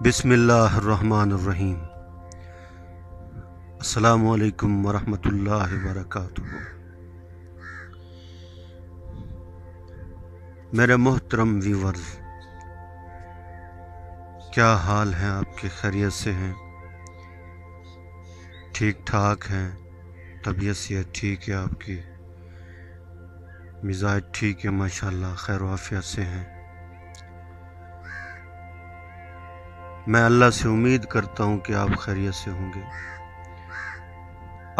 बिस्मिल्लाह अर्रहमान अर्रहीम। अस्सलामु अलैकुम वरहमतुल्लाहि वबरकातुहू। मेरे मोहतरम व्यूवर्स, क्या हाल हैं आपके? खैरियत से हैं? ठीक ठाक हैं? तबीयत से ठीक है आपकी? मिजाज ठीक है माशाल्लाह, खैर आफियत से हैं? मैं अल्लाह से उम्मीद करता हूँ कि आप खैरियत से होंगे।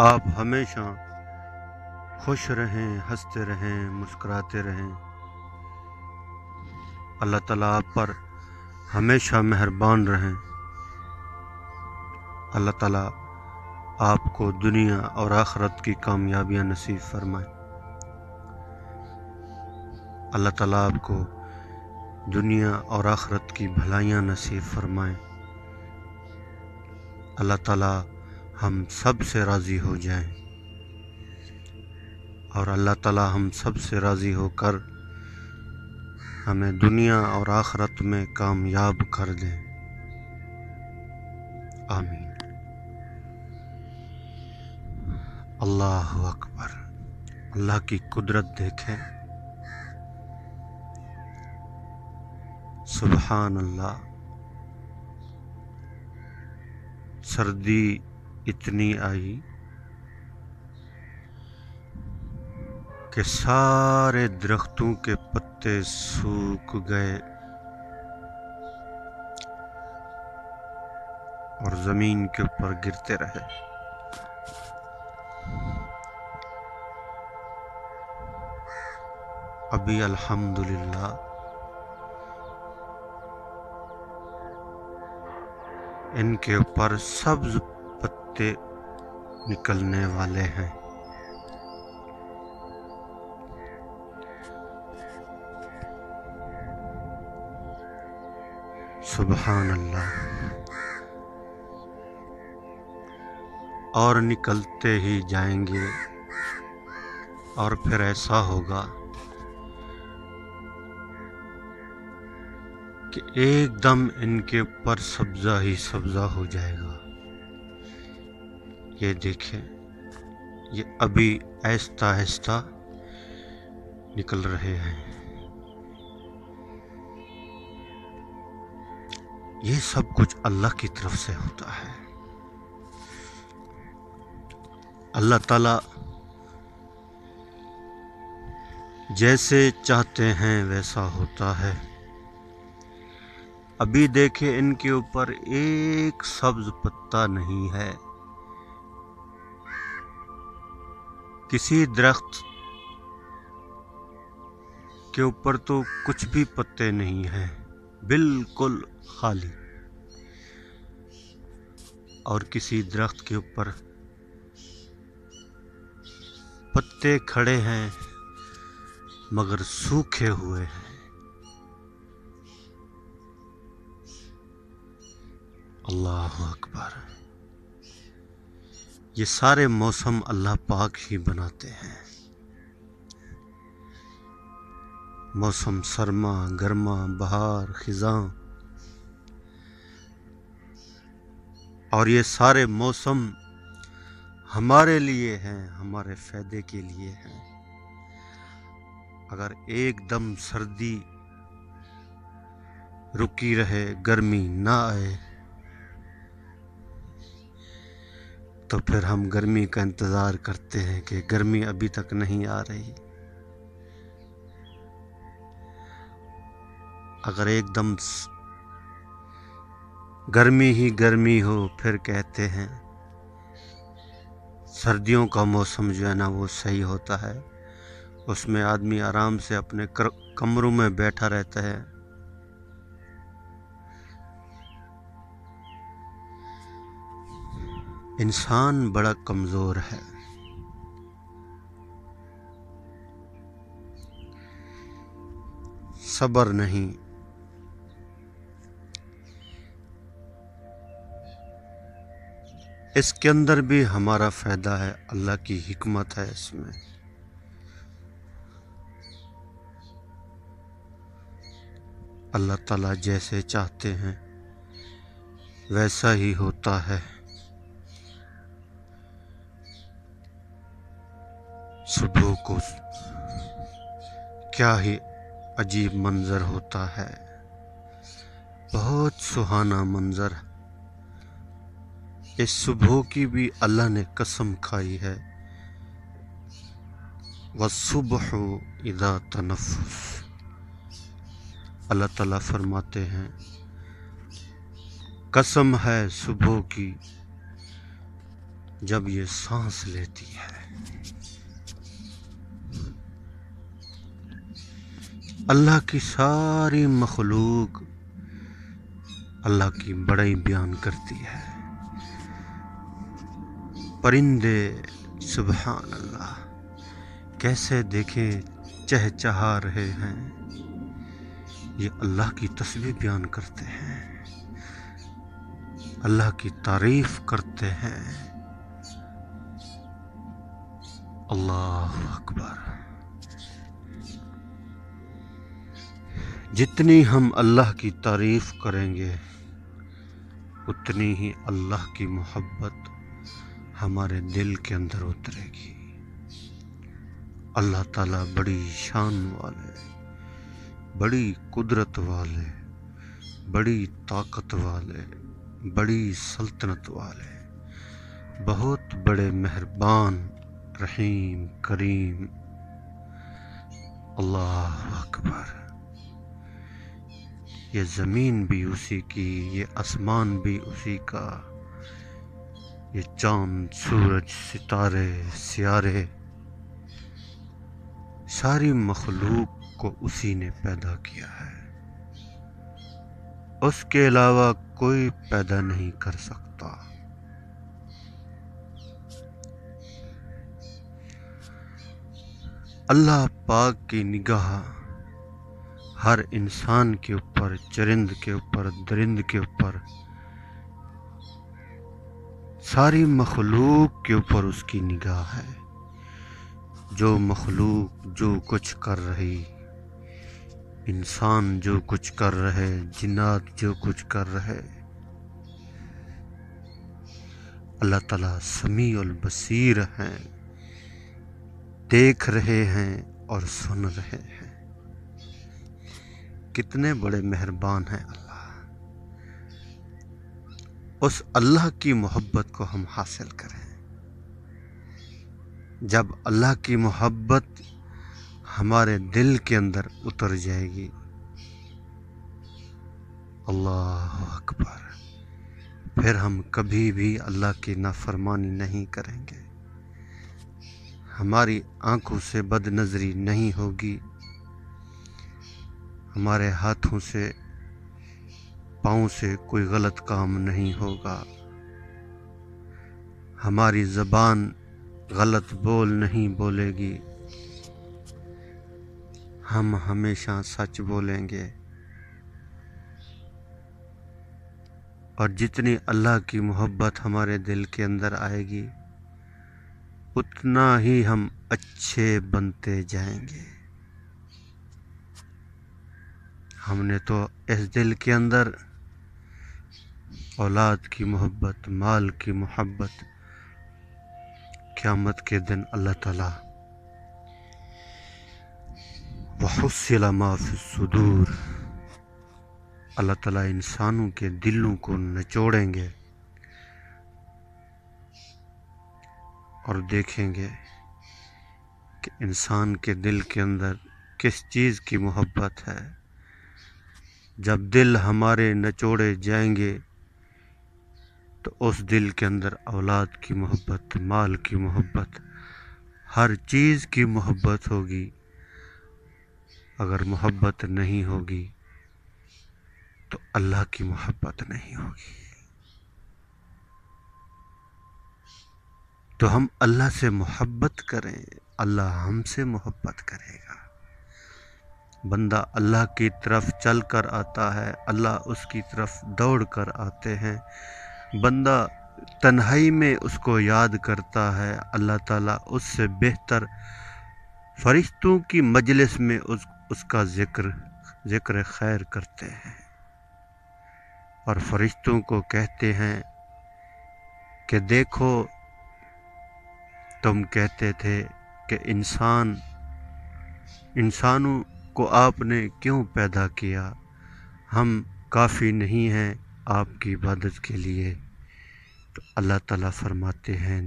आप हमेशा खुश रहें, हंसते रहें, मुस्कुराते रहें। अल्लाह ताला आप पर हमेशा मेहरबान रहें। अल्लाह ताला आपको दुनिया और आखिरत की कामयाबियाँ नसीब फरमाए। अल्लाह ताला आपको दुनिया और आखिरत की भलाइयाँ नसीब फरमाए। अल्लाह ताला हम सब से राज़ी हो जाएं और अल्लाह ताला हम सब से राज़ी होकर हमें दुनिया और आखिरत में कामयाब कर दें। आमीन। अल्लाह अकबर। अल्लाह की कुदरत देखें, सुबहान अल्लाह। सर्दी इतनी आई कि सारे दरख्तों के पत्ते सूख गए और ज़मीन के ऊपर गिरते रहे। अभी अल्हम्दुलिल्लाह इनके ऊपर सब्ज पत्ते निकलने वाले हैं। सुबहान अल्लाह। और निकलते ही जाएंगे और फिर ऐसा होगा कि एकदम इनके ऊपर सब्जा ही सब्जा हो जाएगा। ये देखें, ये अभी आहिस्ता आहिस्ता निकल रहे हैं। ये सब कुछ अल्लाह की तरफ से होता है। अल्लाह ताला जैसे चाहते हैं वैसा होता है। अभी देखे इनके ऊपर एक सब्ज पत्ता नहीं है। किसी दरख्त के ऊपर तो कुछ भी पत्ते नहीं हैं, बिल्कुल खाली। और किसी दरख्त के ऊपर पत्ते खड़े हैं मगर सूखे हुए हैं। अल्लाह अकबर। ये सारे मौसम अल्लाह पाक ही बनाते हैं। मौसम सरमा, गर्मा, बहार, खिज़ां, और ये सारे मौसम हमारे लिए हैं, हमारे फ़ायदे के लिए हैं। अगर एकदम सर्दी रुकी रहे, गर्मी ना आए, तो फिर हम गर्मी का इंतज़ार करते हैं कि गर्मी अभी तक नहीं आ रही। अगर एकदम गर्मी ही गर्मी हो, फिर कहते हैं सर्दियों का मौसम जो है ना वो सही होता है। उसमें आदमी आराम से अपने कमरों में बैठा रहता है। इंसान बड़ा कमज़ोर है। सब्र नहीं। इसके अंदर भी हमारा फ़ायदा है, अल्लाह की हिकमत है इसमें। अल्लाह ताला जैसे चाहते हैं वैसा ही होता है। सुबह को क्या ही अजीब मंजर होता है, बहुत सुहाना मंजर। इस सुबह की भी अल्लाह ने कसम खाई है। वस्सुबह इज़ा तनफ़्फ़स, अल्लाह ताला फरमाते हैं कसम है सुबह की जब ये सांस लेती है। अल्लाह की सारी मखलूक अल्लाह की बड़ाई बयान करती है। परिंदे सुबहान अल्लाह कैसे देखें चहचहा रहे हैं, ये अल्लाह की तस्बीह बयान करते हैं, अल्लाह की तारीफ करते हैं। अल्लाह अकबर। जितनी हम अल्लाह की तारीफ करेंगे उतनी ही अल्लाह की मोहब्बत हमारे दिल के अंदर उतरेगी। अल्लाह ताला बड़ी शान वाले, बड़ी कुदरत वाले, बड़ी ताकत वाले, बड़ी सल्तनत वाले, बहुत बड़े मेहरबान, रहीम, करीम। अल्लाह अकबर। ये ज़मीन भी उसी की, ये आसमान भी उसी का, ये चाँद, सूरज, सितारे, सियारे, सारी मखलूक को उसी ने पैदा किया है। उसके अलावा कोई पैदा नहीं कर सकता। अल्लाह पाक की निगाह हर इंसान के ऊपर, चरिंद के ऊपर, दरिंद के ऊपर, सारी मखलूक के ऊपर उसकी निगाह है। जो मखलूक जो कुछ कर रही, इंसान जो कुछ कर रहे, जिन्नात जो कुछ कर रहे, अल्लाह ताला समीउल बसीर हैं, देख रहे हैं और सुन रहे हैं। कितने बड़े मेहरबान हैं अल्लाह। उस अल्लाह की मोहब्बत को हम हासिल करें। जब अल्लाह की मोहब्बत हमारे दिल के अंदर उतर जाएगी, अल्लाह अकबर, फिर हम कभी भी अल्लाह की नाफरमानी नहीं करेंगे। हमारी आंखों से बदनजरी नहीं होगी, हमारे हाथों से, पाँव से कोई गलत काम नहीं होगा, हमारी ज़बान गलत बोल नहीं बोलेगी, हम हमेशा सच बोलेंगे। और जितनी अल्लाह की मोहब्बत हमारे दिल के अंदर आएगी उतना ही हम अच्छे बनते जाएंगे। हमने तो इस दिल के अंदर औलाद की मोहब्बत, माल की मोहब्बत, क़यामत के दिन अल्लाह ताला वहुस्सिल मा फिस्सुदूर, अल्लाह ताला इंसानों के दिलों को निचोड़ेंगे और देखेंगे कि इंसान के दिल के अंदर किस चीज़ की मोहब्बत है। जब दिल हमारे निचोड़े जाएंगे तो उस दिल के अंदर औलाद की मोहब्बत, माल की मोहब्बत, हर चीज़ की मोहब्बत होगी। अगर मोहब्बत नहीं होगी तो अल्लाह की मोहब्बत नहीं होगी। तो हम अल्लाह से मोहब्बत करें, अल्लाह हमसे मोहब्बत करेगा। बंदा अल्लाह की तरफ चल कर आता है, अल्लाह उसकी तरफ दौड़ कर आते हैं। बंदा तन्हाई में उसको याद करता है, अल्लाह ताला उससे बेहतर फरिश्तों की मजलिस में उसका जिक्र खैर करते हैं। اور فرشتوں کو کہتے ہیں کہ دیکھو تم کہتے تھے کہ انسانوں کو آپ نے کیوں پیدا کیا، ہم کافی نہیں ہیں آپ کی عبادت کے لیے۔ تو اللہ تعالیٰ فرماتے ہیں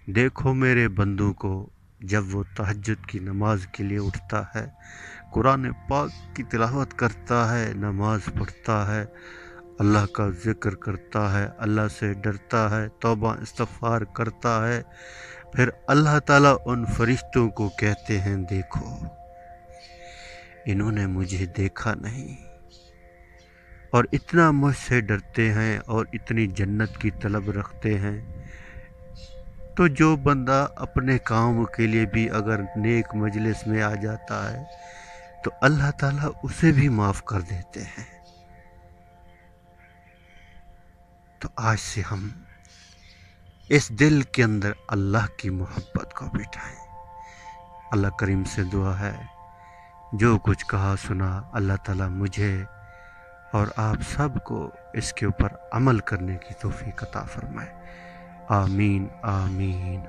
دیکھو میرے بندوں کو، جب وہ تہجد کی نماز کے لیے اٹھتا ہے، قرآن پاک کی تلاوت کرتا ہے، نماز پڑھتا ہے، اللہ کا ذکر کرتا ہے، اللہ سے ڈرتا ہے، توبہ استغفار کرتا ہے، پھر اللہ تعالیٰ ان فرشتوں کو کہتے ہیں دیکھو انہوں نے مجھے دیکھا نہیں اور اتنا مجھ سے ڈرتے ہیں اور اتنی جنت کی طلب رکھتے ہیں، تو جو بندہ اپنے کام کے لیے بھی اگر نیک مجلس میں آ جاتا ہے تو اللہ تعالیٰ اسے بھی معاف کر دیتے ہیں۔ تو آج سے ہم اس دل کے اندر اللہ کی محبت کو بٹھائیں۔ اللہ کریم سے دعا ہے جو کچھ کہا سنا اللہ تعالیٰ مجھے اور آپ سب کو اس کے اوپر عمل کرنے کی توفیق عطا فرمائے۔ آمین آمین۔